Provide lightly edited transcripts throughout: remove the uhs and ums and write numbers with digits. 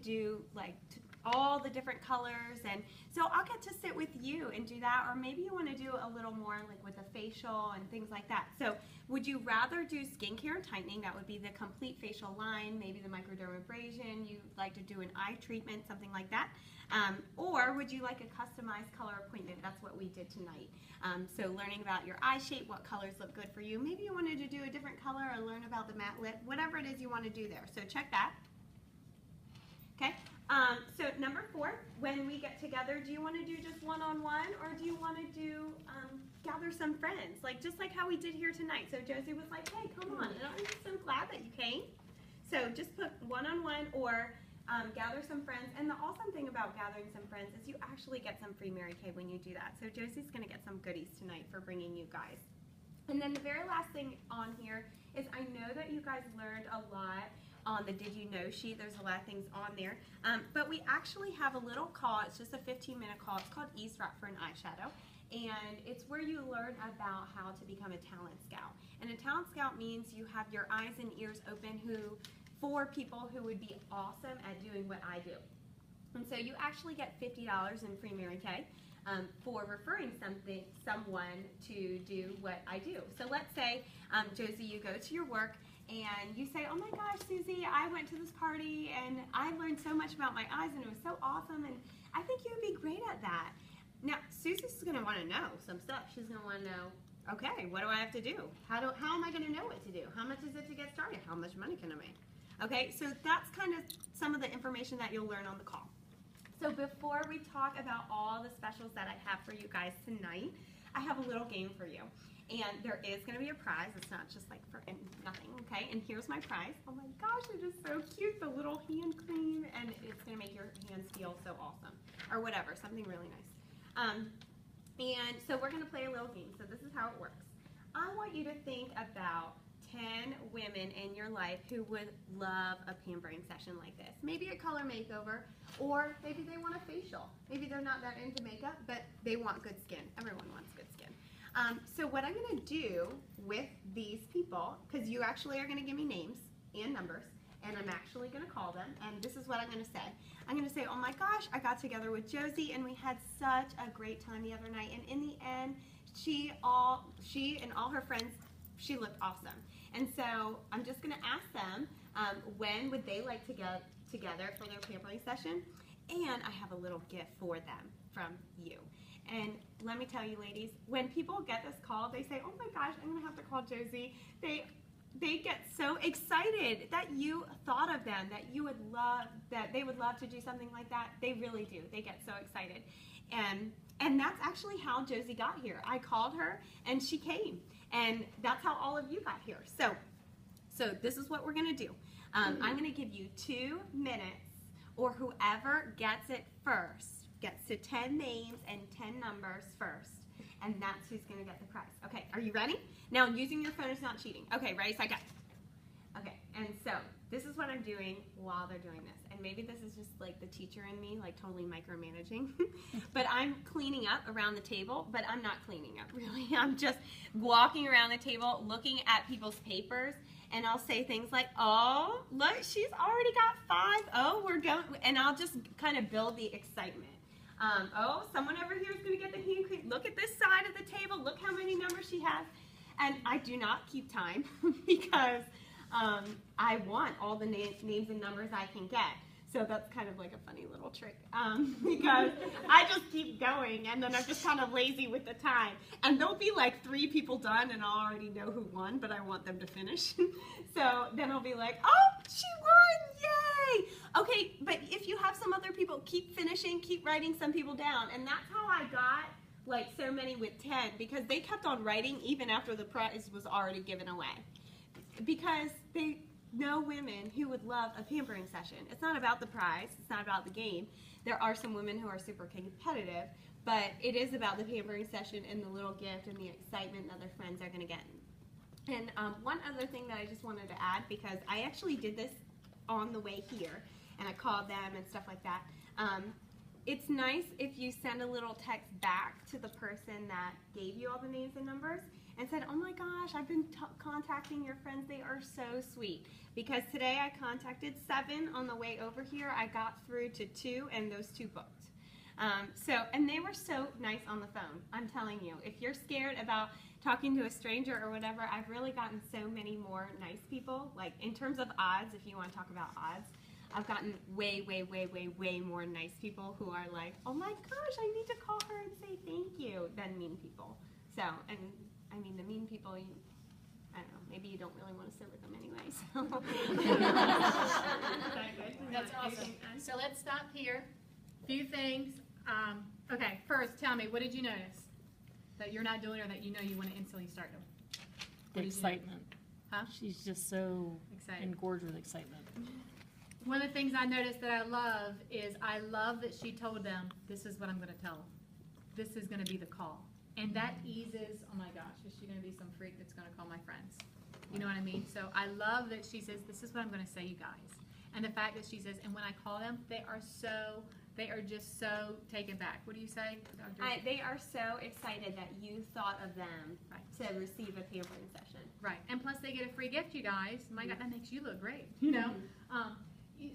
do like all the different colors, and so I'll get to sit with you and do that, or maybe you want to do a little more like with a facial and things like that. So would you rather do skincare and tightening? That would be the complete facial line, maybe the microdermabrasion, you like to do an eye treatment, something like that. Or would you like a customized color appointment? That's what we did tonight. So learning about your eye shape, what colors look good for you. Maybe you wanted to do a different color or learn about the matte lip, whatever it is you want to do there. So check that. Okay, so number 4, when we get together, do you want to do just one-on-one, or do you want to do gather some friends, like just like how we did here tonight? So Josie was like, hey, come on, and I'm so glad that you came. So just put one-on-one or gather some friends, and the awesome thing about gathering some friends is you actually get some free Mary Kay when you do that. So Josie's going to get some goodies tonight for bringing you guys. And then the very last thing on here is I know that you guys learned a lot on the Did You Know sheet. There's a lot of things on there. But we actually have a little call. It's just a 15-minute call. It's called Eavesdrop for an Eyeshadow. And it's where you learn about how to become a talent scout. And a talent scout means you have your eyes and ears open for people who would be awesome at doing what I do. And so you actually get $50 in free Mary Kay for referring someone to do what I do. So let's say, Josie, you go to your work and you say, oh my gosh, Susie, I went to this party and I learned so much about my eyes and it was so awesome, and I think you would be great at that. Now, Susie's going to want to know some stuff. She's going to want to know, okay, what do I have to do? How am I going to know what to do? How much is it to get started? How much money can I make? Okay, so that's kind of some of the information that you'll learn on the call. So before we talk about all the specials that I have for you guys tonight, I have a little game for you. And there is going to be a prize. It's not just like for nothing, okay? And here's my prize. Oh my gosh, it is so cute. The little hand cream, and it's going to make your hands feel so awesome. Or whatever, something really nice. And so we're going to play a little game. So this is how it works. I want you to think about 10 women in your life who would love a pampering session like this. Maybe a color makeover, or maybe they want a facial. Maybe they're not that into makeup, but they want good skin. Everyone wants good skin. So what I'm going to do with these people, because you actually are going to give me names and numbers, and I'm actually going to call them, and this is what I'm going to say. I'm going to say, oh my gosh, I got together with Josie, and we had such a great time the other night, and in the end, she and all her friends, she looked awesome. And so I'm just going to ask them when would they like to get together for their pampering session, and I have a little gift for them from you. And let me tell you, ladies, when people get this call, they say, oh my gosh, I'm going to have to call Josie. They get so excited that you thought of them, that they would love to do something like that. They really do. They get so excited. And that's actually how Josie got here. I called her and she came. And that's how all of you got here. So this is what we're going to do. I'm going to give you 2 minutes, or whoever gets it first gets to 10 names and 10 numbers first, and that's who's going to get the prize. Okay, are you ready? Now, using your phone is not cheating. Okay, ready, set, go. Okay, and so this is what I'm doing while they're doing this, and maybe this is just like the teacher in me, like totally micromanaging, but I'm cleaning up around the table, but I'm not cleaning up, really. I'm just walking around the table, looking at people's papers, and I'll say things like, oh, look, she's already got 5. Oh, we're going, and I'll just kind of build the excitement. Oh, someone over here is going to get the hand cream. Look at this side of the table. Look how many numbers she has. And I do not keep time because I want all the names and numbers I can get. So that's kind of like a funny little trick because I just keep going, and then I'm just kind of lazy with the time. And there'll be like 3 people done, and I'll already know who won, but I want them to finish. So then I'll be like, oh, she won, yay! Okay, but if you have some other people, keep finishing, keep writing some people down. And that's how I got like so many with 10, because they kept on writing even after the prize was already given away. Because they know women who would love a pampering session. It's not about the prize, it's not about the game. There are some women who are super competitive, but it is about the pampering session and the little gift and the excitement that their friends are going to get. And one other thing that I just wanted to add, because I actually did this on the way here, and I called them and stuff like that. It's nice if you send a little text back to the person that gave you all the names and numbers and said, oh my gosh, I've been contacting your friends. They are so sweet. Because today I contacted 7 on the way over here. I got through to 2, and those 2 booked. And they were so nice on the phone. I'm telling you, if you're scared about talking to a stranger or whatever, I've really gotten so many more nice people. Like in terms of odds, if you want to talk about odds, I've gotten way, way, way, way, way more nice people who are like, oh my gosh, I need to call her and say thank you, than mean people. So, and I mean, the mean people, I don't know, maybe you don't really want to sit with them anyway. So. That's awesome. So let's stop here. Few things. Okay, first, tell me, what did you notice that you're not doing or that you know you want to instantly start doing? The excitement. Huh? She's just so Excited. engorged with excitement. One of the things I noticed that I love is I love that she told them, this is what I'm going to tell them. This is going to be the call. And that eases, oh my gosh, is she going to be some freak that's going to call my friends? You know what I mean? So I love that she says, this is what I'm going to say, you guys. And the fact that she says, and when I call them, they are just so taken back. What do you say, Dr.? They are so excited that you thought of them to receive a pampering session. Right. And plus they get a free gift, you guys. My God, that makes you look great, you know?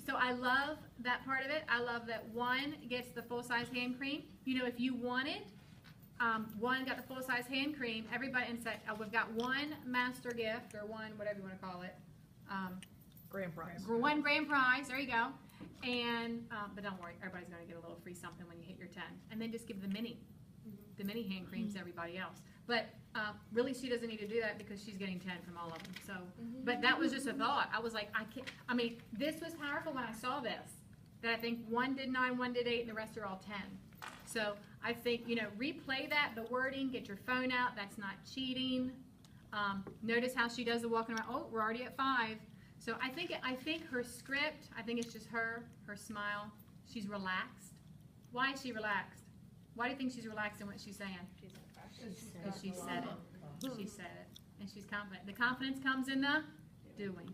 So I love that part of it. I love that one gets the full-size hand cream. You know, if you wanted, one got the full-size hand cream, everybody, and said, we've got one master gift, or one, whatever you want to call it. Grand prize. One grand prize, there you go. And, but don't worry, everybody's going to get a little free something when you hit your 10. And then just give the mini hand creams to everybody else. But really, she doesn't need to do that because she's getting 10 from all of them. So, but that was just a thought. I was like, I mean, this was powerful when I saw this. That I think one did 9, one did 8, and the rest are all 10. So I think, you know, replay that, the wording, get your phone out. That's not cheating. Notice how she does the walking around. Oh, we're already at 5. So I think her script, I think it's just her smile. She's relaxed. Why is she relaxed? Why do you think she's relaxed in what she's saying? Because she said it. She said it. And she's confident. The confidence comes in the doing.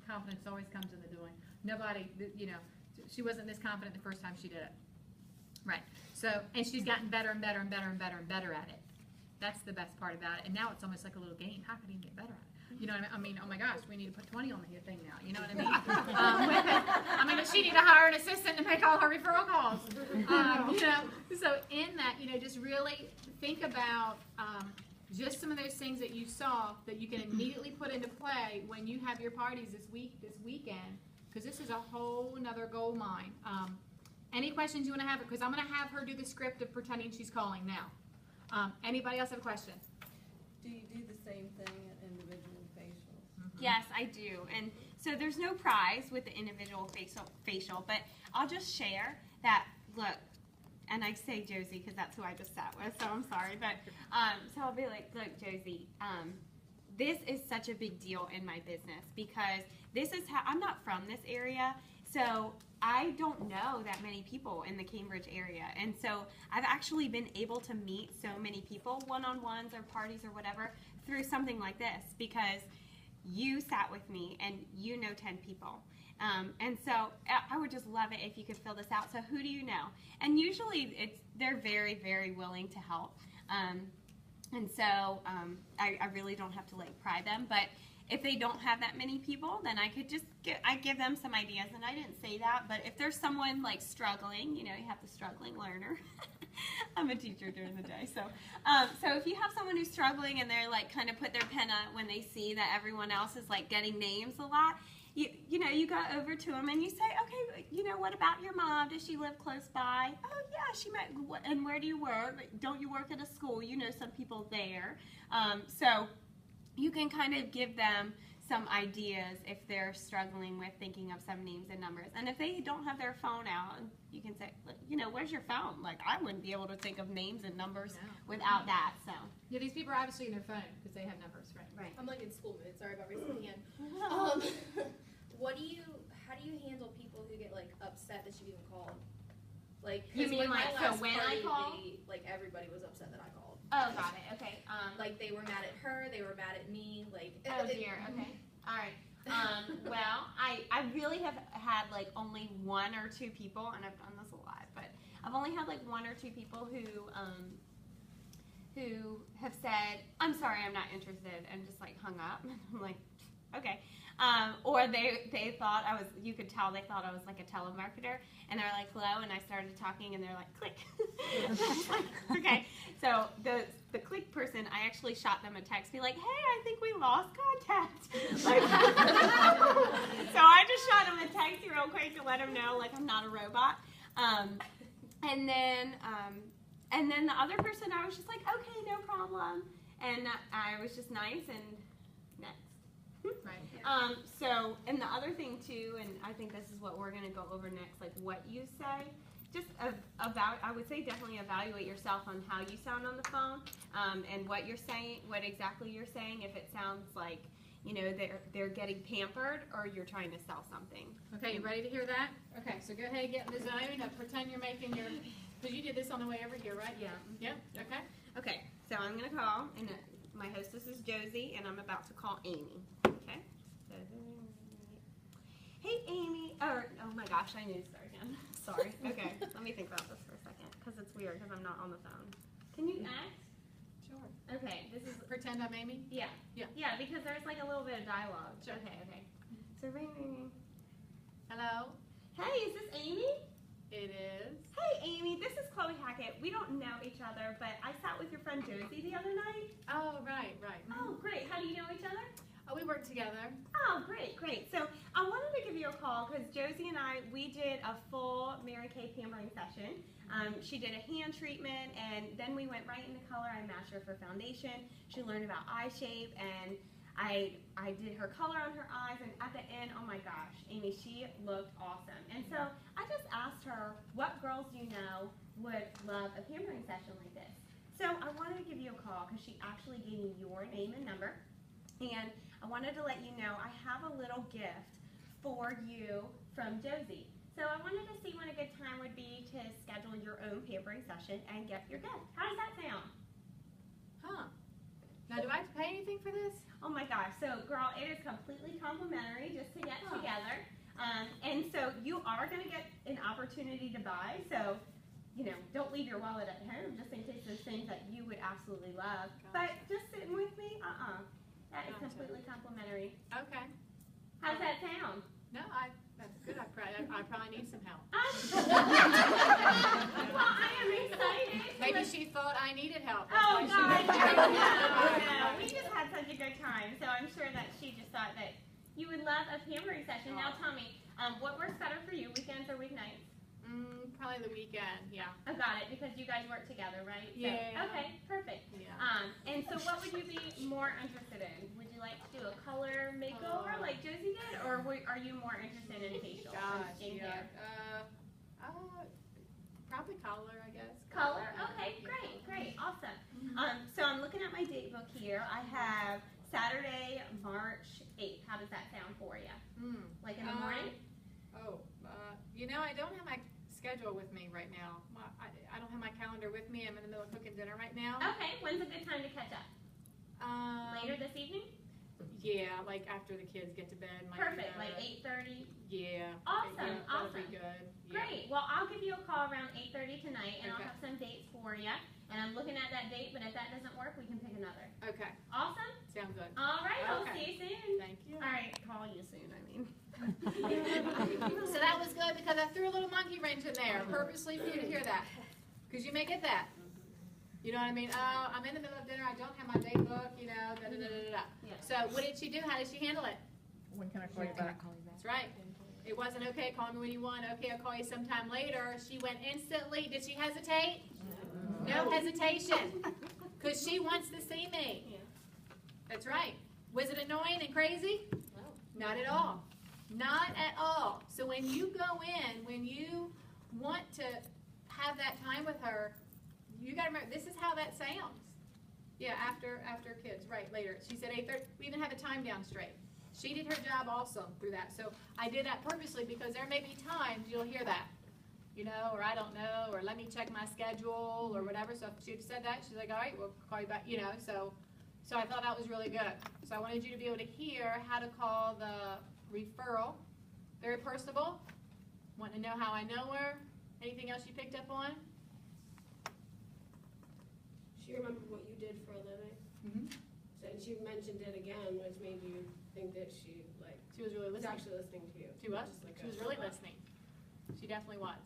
Confidence always comes in the doing. Nobody, you know, she wasn't this confident the first time she did it. Right. So, and she's gotten better and better and better and better and better at it. That's the best part about it. And now it's almost like a little game. How can you get better at it? You know what I mean? Oh my gosh, we need to put 20 on the thing now. You know what I mean? I mean, does she need to hire an assistant to make all her referral calls? You know, so in that, you know, just really think about just some of those things that you saw that you can immediately put into play when you have your parties this weekend, because this is a whole nother gold mine. Any questions you want to have? Because I'm going to have her do the script of pretending she's calling now. Anybody else have a question? Do you do the same thing at individual facials? Yes, I do. And so there's no prize with the individual facial, but I'll just share that, look, and I say Josie because that's who I just sat with, so I'm sorry. But so I'll be like, look, Josie, this is such a big deal in my business because this is how, I'm not from this area, so I don't know that many people in the Cambridge area. And so I've actually been able to meet so many people, one-on-ones or parties or whatever, through something like this because you sat with me and you know 10 people. And so I would just love it if you could fill this out. So who do you know? And usually they're very, very willing to help. And so I really don't have to like pry them. But if they don't have that many people, then I could just give them some ideas. And I didn't say that, but if there's someone like struggling, you know, you have the struggling learner. I'm a teacher during the day, so if you have someone who's struggling and they're like kind of put their pen up when they see that everyone else is like getting names a lot, you know, you go over to them and you say, okay, you know, what about your mom? Does she live close by? Oh yeah, she might. And where do you work? Don't you work at a school? You know some people there, so you can kind of give them some ideas if they're struggling with thinking of some names and numbers. And if they don't have their phone out, you can say, you know, where's your phone? Like, I wouldn't be able to think of names and numbers without that, so. Yeah, these people are obviously in their phone because they have numbers, right? Right. I'm like in school mood. Sorry about raising my hand. How do you handle people who get like upset that you even called? Like, You mean when like, my so last when I party, call? like everybody was upset that I called. Oh, got it, okay. Like they were mad at her, they were mad at me, like. Oh dear, okay, all right. Well, I really have had like only 1 or 2 people, and I've done this a lot, but I've only had like 1 or 2 people who have said, "I'm sorry, I'm not interested," and just like hung up. I'm like, okay. Or they thought I was, you could tell they thought I was like a telemarketer, and they're like, hello, and I started talking, and they're like, click. Like, okay, so the click person, I actually shot them a text, be like, hey, I think we lost contact. Like, so I just shot them a text real quick to let them know, like, I'm not a robot. And then the other person, I was just like, okay, no problem, and I was just nice, and next. Right. So, and the other thing too, and I think this is what we're going to go over next, like what you say, just I would say definitely evaluate yourself on how you sound on the phone, and what you're saying, what exactly you're saying, if it sounds like, you know, they're getting pampered or you're trying to sell something. Okay, you ready to hear that? Okay, so go ahead and get in the zone. Now pretend you're making your, because you did this on the way over here, right? Yeah. Yeah, okay. Okay, so I'm going to call, and my hostess is Josie, and I'm about to call Amy. Okay? So, hey, Amy. Oh my gosh, I need to start again. Sorry. Okay, let me think about this for a second, because it's weird, because I'm not on the phone. Can you act? Sure. Okay, this is, Pretend I'm Amy? yeah. Yeah. Yeah, because there's like a little bit of dialogue. Sure. Okay. So ring, ring, ring. Hello? Hey, is this Amy? It is. Hey, Amy, this is Chloe Hackett. We don't know each other, but I sat with your friend Josie the other night. Oh, right. Oh, great. How do you know each other? Oh, we work together. Oh, great. So I wanted to give you a call because Josie and I, we did a full Mary Kay pampering session. She did a hand treatment, and then we went right into color. I matched her for foundation. She learned about eye shape, and I did her color on her eyes, and at the end, oh my gosh, Amy, she looked awesome. And so I just asked her, what girls do you know would love a pampering session like this? So I wanted to give you a call because she actually gave me your name and number, and I wanted to let you know I have a little gift for you from Josie. So I wanted to see when a good time would be to schedule your own pampering session and get your gift. How does that sound? Huh. Now, do I have to pay anything for this? Oh my gosh, so girl, it is completely complimentary just to get together. And so you are going to get an opportunity to buy, so, you know, don't leave your wallet at home just in case there's things that you would absolutely love. But just sitting with me, that is completely complimentary. Okay. How's that sound? No, that's good. I probably need some help. Well, I am excited. Maybe she thought I needed help. Oh, That's why God, she- no. We just had such a good time, so I'm sure that she just thought that you would love a pampering session. Now tell me, what works better for you, weekends or weeknights? Probably the weekend, yeah. I got it, because you guys work together, right? So, Yeah. okay, perfect. Yeah. And so what would you be more interested in? Would you like to do a color makeover like Josie did, or are you more interested in facial and Gosh, skincare? yeah. Probably color, I guess. Color? Okay, great, awesome. So I'm looking at my date book here. I have Saturday, March 8th. How does that sound for you? Like in the morning? I don't have my schedule with me right now. I don't have my calendar with me. I'm in the middle of cooking dinner right now. Okay, when's a good time to catch up? Later this evening? Yeah, like after the kids get to bed. Might be Perfect, like better. 8:30? Yeah. Awesome, Yeah, that'll be awesome. good. Yeah. Great. Well, I'll give you a call around 8:30 tonight, and I'll Okay. have some dates for you. And I'm looking at that date, but if that doesn't work, we can pick another. Okay, Awesome. sounds good. All right. I'll Okay. see you soon. Thank you. All right. Call you soon. I mean. So that was good because I threw a little monkey wrench in there purposely for you to hear that. Because you may get that. You know what I mean? Oh, I'm in the middle of dinner. I don't have my date book, da-da-da-da-da. Yeah. So what did she do? How did she handle it? When can I call you back? That's right. It wasn't okay, call me when you want. Okay, I'll call you sometime later. She went instantly. Did she hesitate? No hesitation. Because she wants to see me. Yeah. That's right. Was it annoying and crazy? Not at all. Not at all. So when you go in, when you want to have that time with her, you got to remember, this is how that sounds. Yeah, after kids, right, later. She said 8:30. We even have a time down straight. She did her job awesome through that. So I did that purposely because there may be times you'll hear that, or I don't know, or let me check my schedule or whatever. So if she'd said that, she's like, all right, we'll call you back, So I thought that was really good. So I wanted you to be able to hear how to call the referral. Very personable. Want to know how I know her. Anything else you picked up on? She remembered what you did for a living, and she mentioned it again, which made you think that she, like, She was really was listening actually listening to you. to us. Just like She a was really robot. listening. She definitely was.